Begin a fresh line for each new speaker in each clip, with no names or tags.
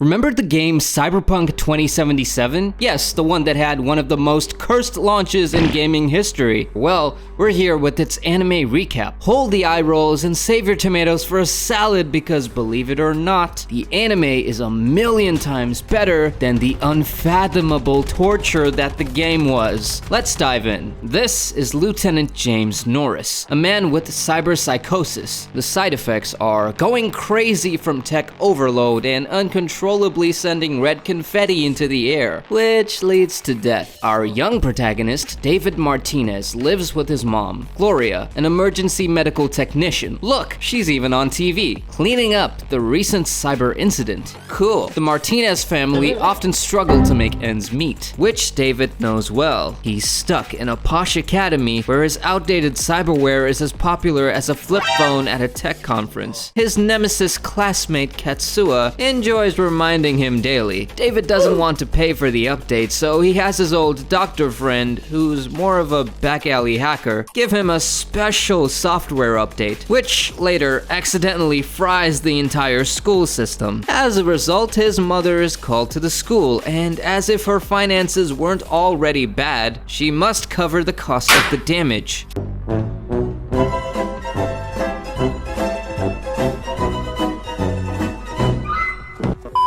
Remember the game Cyberpunk 2077? Yes, the one that had one of the most cursed launches in gaming history. Well, we're here with its anime recap. Hold the eye rolls and save your tomatoes for a salad because believe it or not, the anime is a million times better than the unfathomable torture that the game was. Let's dive in. This is Lieutenant James Norris, a man with cyberpsychosis. The side effects are going crazy from tech overload and uncontrollably sending red confetti into the air, which leads to death. Our young protagonist, David Martinez, lives with his mom, Gloria, an emergency medical technician. Look, she's even on TV, cleaning up the recent cyber incident. Cool. The Martinez family often struggle to make ends meet, which David knows well. He's stuck in a posh academy where his outdated cyberware is as popular as a flip phone at a tech conference. His nemesis classmate Katsuya enjoys reminding him daily. David doesn't want to pay for the update, so he has his old doctor friend, who's more of a back alley hacker, give him a special software update, which later accidentally fries the entire school system. As a result, his mother is called to the school, and as if her finances weren't already bad, she must cover the cost of the damage.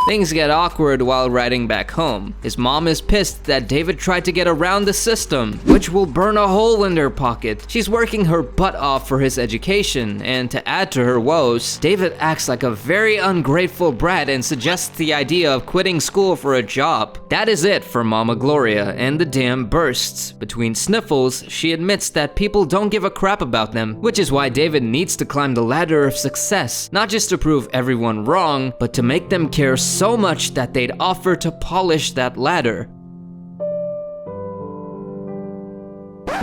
Things get awkward while riding back home. His mom is pissed that David tried to get around the system, which will burn a hole in her pocket. She's working her butt off for his education, and to add to her woes, David acts like a very ungrateful brat and suggests the idea of quitting school for a job. That is it for Mama Gloria, and the dam bursts. Between sniffles, she admits that people don't give a crap about them, which is why David needs to climb the ladder of success, not just to prove everyone wrong, but to make them care so much that they'd offer to polish that ladder.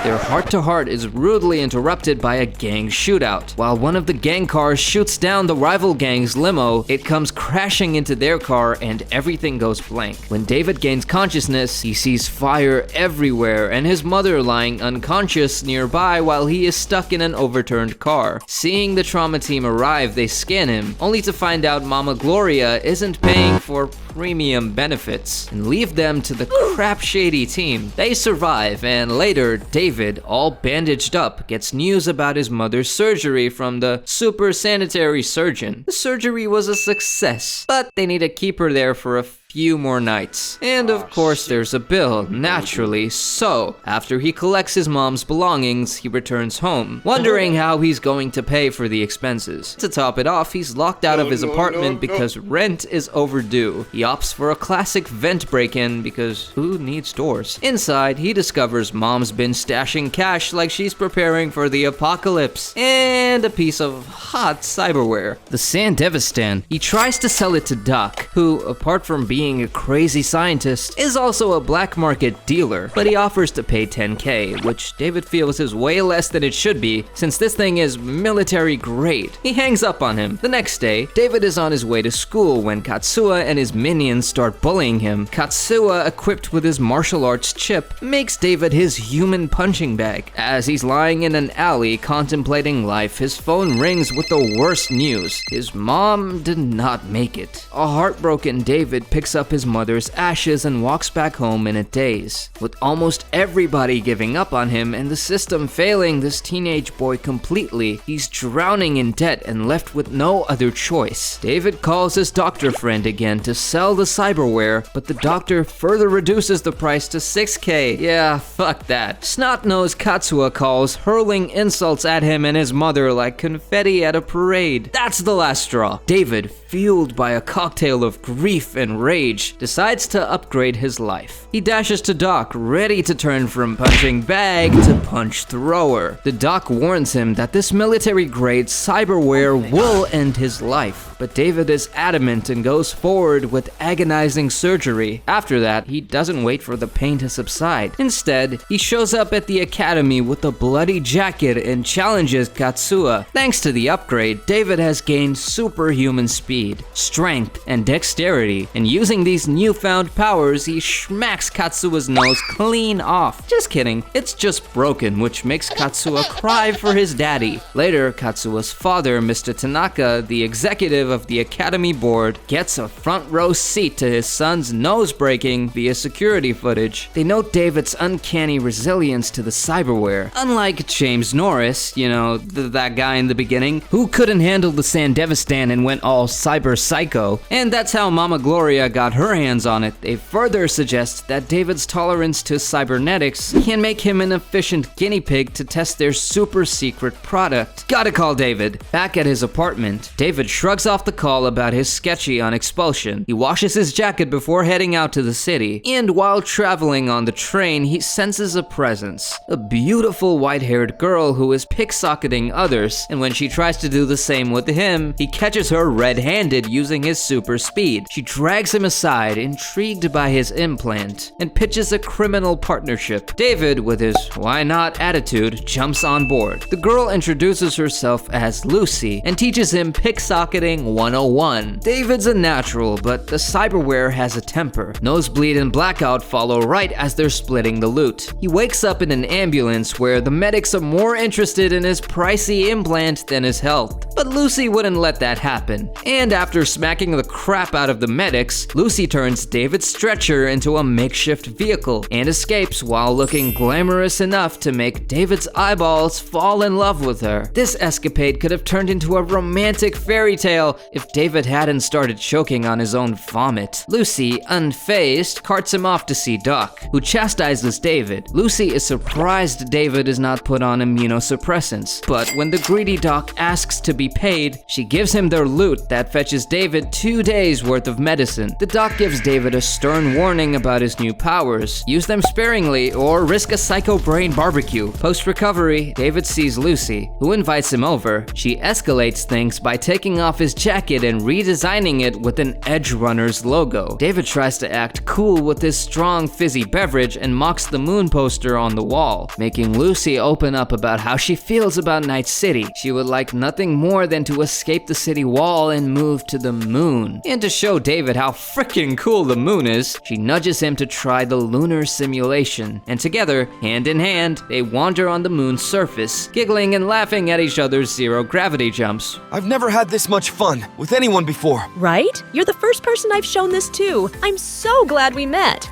Their heart-to-heart is rudely interrupted by a gang shootout. While one of the gang cars shoots down the rival gang's limo, it comes crashing into their car and everything goes blank. When David gains consciousness, he sees fire everywhere and his mother lying unconscious nearby while he is stuck in an overturned car. Seeing the trauma team arrive, they scan him, only to find out Mama Gloria isn't paying for premium benefits and leave them to the crap shady team. They survive, and later, David, all bandaged up, gets news about his mother's surgery from the super sanitary surgeon. The surgery was a success, but they need to keep her there for a few more nights. And of course there's a bill, naturally, so after he collects his mom's belongings, he returns home, wondering how he's going to pay for the expenses. To top it off, he's locked out of his apartment because rent is overdue. He opts for a classic vent break-in because who needs doors? Inside, he discovers mom's been stashing cash like she's preparing for the apocalypse, and a piece of hot cyberware. The Sandevistan. He tries to sell it to Doc, who, apart from being a crazy scientist, is also a black market dealer, but he offers to pay $10K, which David feels is way less than it should be since this thing is military grade. He hangs up on him. The next day, David is on his way to school when Katsuya and his minions start bullying him. Katsuya, equipped with his martial arts chip, makes David his human punching bag. As he's lying in an alley contemplating life, his phone rings with the worst news. His mom did not make it. A heartbroken David picks up his mother's ashes and walks back home in a daze. With almost everybody giving up on him and the system failing this teenage boy completely, he's drowning in debt and left with no other choice. David calls his doctor friend again to sell the cyberware, but the doctor further reduces the price to $6K. Yeah, fuck that. Snot-nosed Katsuya calls, hurling insults at him and his mother like confetti at a parade. That's the last straw. David, fueled by a cocktail of grief and rage, decides to upgrade his life. He dashes to Doc, ready to turn from punching bag to punch thrower. The Doc warns him that this military-grade cyberware will end his life, but David is adamant and goes forward with agonizing surgery. After that, he doesn't wait for the pain to subside. Instead, he shows up at the academy with a bloody jacket and challenges Katsuya. Thanks to the upgrade, David has gained superhuman speed, strength, and dexterity, and using these newfound powers, he smacks Katsuya's nose clean off. Just kidding, it's just broken, which makes Katsuya cry for his daddy. Later, Katsuya's father, Mr. Tanaka, the executive of the Academy board gets a front row seat to his son's nose breaking via security footage. They note David's uncanny resilience to the cyberware. Unlike James Norris, that guy in the beginning, who couldn't handle the Sandevistan and went all cyber psycho, and that's how Mama Gloria got her hands on it. They further suggest that David's tolerance to cybernetics can make him an efficient guinea pig to test their super secret product. Gotta call David. Back at his apartment, David shrugs off the call about his sketchy on expulsion. He washes his jacket before heading out to the city, and while traveling on the train, he senses a presence. A beautiful white-haired girl who is picksocketing others, and when she tries to do the same with him, he catches her red-handed using his super speed. She drags him aside, intrigued by his implant, and pitches a criminal partnership. David, with his why not attitude, jumps on board. The girl introduces herself as Lucy and teaches him picksocketing 101. David's a natural, but the cyberware has a temper. Nosebleed and Blackout follow right as they're splitting the loot. He wakes up in an ambulance where the medics are more interested in his pricey implant than his health. But Lucy wouldn't let that happen. And after smacking the crap out of the medics, Lucy turns David's stretcher into a makeshift vehicle and escapes while looking glamorous enough to make David's eyeballs fall in love with her. This escapade could have turned into a romantic fairy tale if David hadn't started choking on his own vomit. Lucy, unfazed, carts him off to see Doc, who chastises David. Lucy is surprised David is not put on immunosuppressants, but when the greedy Doc asks to be paid, she gives him their loot that fetches David 2 days worth of medicine. The Doc gives David a stern warning about his new powers. Use them sparingly or risk a psycho brain barbecue. Post-recovery, David sees Lucy, who invites him over. She escalates things by taking off his jacket and redesigning it with an edgerunner's logo. David tries to act cool with his strong fizzy beverage and mocks the moon poster on the wall, making Lucy open up about how she feels about Night City. She would like nothing more than to escape the city wall and move to the moon. And to show David how freaking cool the moon is, she nudges him to try the lunar simulation. And together, hand in hand, they wander on the moon's surface, giggling and laughing at each other's zero-gravity jumps.
I've never had this much fun with anyone before.
Right? You're the first person I've shown this to. I'm so glad we met.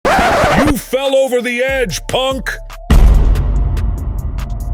You fell over the edge, punk!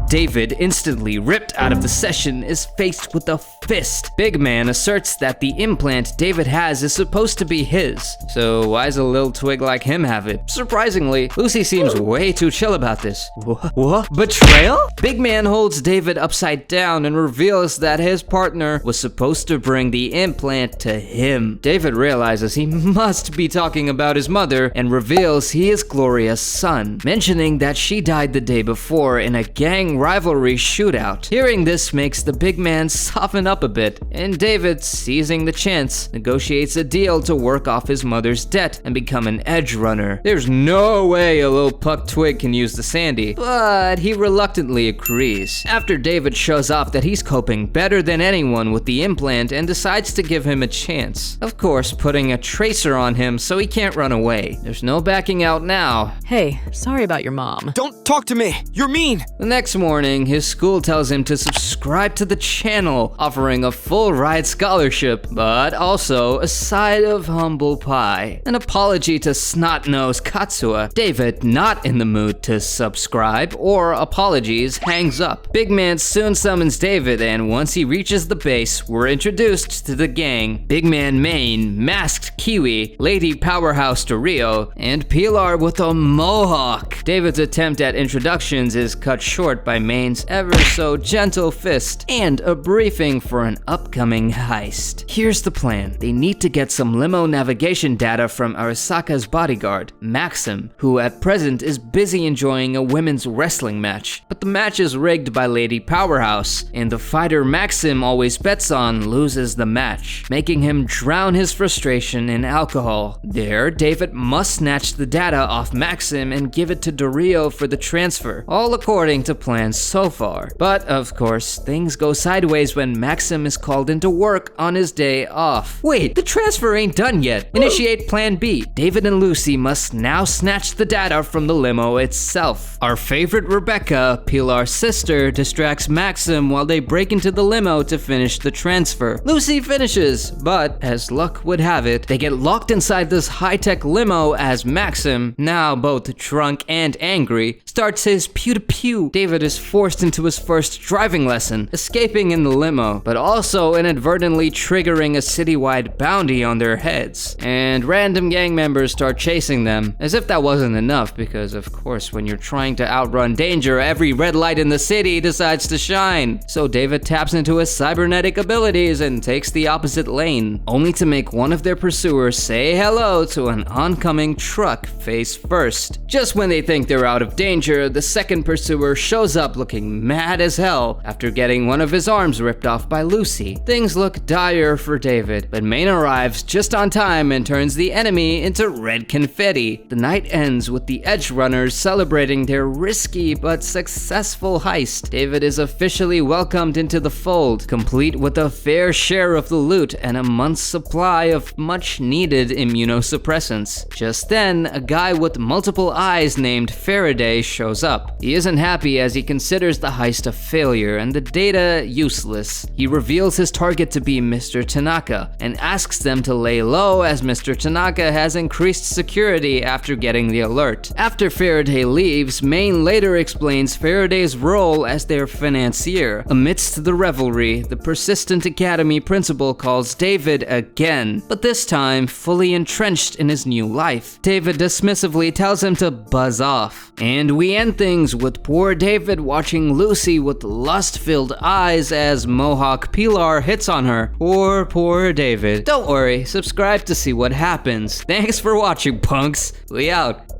David, instantly ripped out of the session, is faced with a fist. Big Man asserts that the implant David has is supposed to be his, so why does a little twig like him have it? Surprisingly, Lucy seems way too chill about this. What? Betrayal? Big Man holds David upside down and reveals that his partner was supposed to bring the implant to him. David realizes he must be talking about his mother and reveals he is Gloria's son, mentioning that she died the day before in a gang rivalry shootout. Hearing this makes the big man soften up a bit, and David, seizing the chance, negotiates a deal to work off his mother's debt and become an edgerunner. There's no way a little puck twig can use the Sandy, but he reluctantly agrees. After David shows off that he's coping better than anyone with the implant and decides to give him a chance. Of course, putting a tracer on him so he can't run away. There's no backing out now.
Hey, sorry about your mom.
Don't talk to me! You're mean!
The next morning, his school tells him to subscribe to the channel, offering a full ride scholarship, but also a side of humble pie. An apology to snot-nosed Katsua. David, not in the mood to subscribe or apologies, hangs up. Big Man soon summons David, and once he reaches the base, we're introduced to the gang. Big Man Main, Masked Kiwi, Lady Powerhouse Rio, and Pilar with a mohawk. David's attempt at introductions is cut short by Main's ever so gentle fist and a briefing for an upcoming heist. Here's the plan. They need to get some limo navigation data from Arasaka's bodyguard, Maxim, who at present is busy enjoying a women's wrestling match. But the match is rigged by Lady Powerhouse, and the fighter Maxim always bets on loses the match, making him drown his frustration in alcohol. There, David must snatch the data off Maxim and give it to Dario for the transfer, all according to plan plans so far. But of course, things go sideways when Maxim is called into work on his day off. Wait, the transfer ain't done yet. Initiate plan B. David and Lucy must now snatch the data from the limo itself. Our favorite Rebecca, Pilar's sister, distracts Maxim while they break into the limo to finish the transfer. Lucy finishes, but as luck would have it, they get locked inside this high-tech limo as Maxim, now both drunk and angry, starts his pew-to-pew. David is forced into his first driving lesson, escaping in the limo, but also inadvertently triggering a citywide bounty on their heads. And random gang members start chasing them, as if that wasn't enough, because of course when you're trying to outrun danger, every red light in the city decides to shine. So David taps into his cybernetic abilities and takes the opposite lane, only to make one of their pursuers say hello to an oncoming truck face first. Just when they think they're out of danger, the second pursuer shows up looking mad as hell after getting one of his arms ripped off by Lucy. Things look dire for David, but Maine arrives just on time and turns the enemy into red confetti. The night ends with the edgerunners celebrating their risky but successful heist. David is officially welcomed into the fold, complete with a fair share of the loot and a month's supply of much needed immunosuppressants. Just then, a guy with multiple eyes named Faraday shows up. He isn't happy as he considers the heist a failure and the data useless. He reveals his target to be Mr. Tanaka and asks them to lay low as Mr. Tanaka has increased security after getting the alert. After Faraday leaves, Maine later explains Faraday's role as their financier. Amidst the revelry, the persistent academy principal calls David again, but this time fully entrenched in his new life. David dismissively tells him to buzz off. And we end things with poor David watching Lucy with lust-filled eyes as Mohawk Pilar hits on her. Poor David. Don't worry, subscribe to see what happens. Thanks for watching, punks. We out.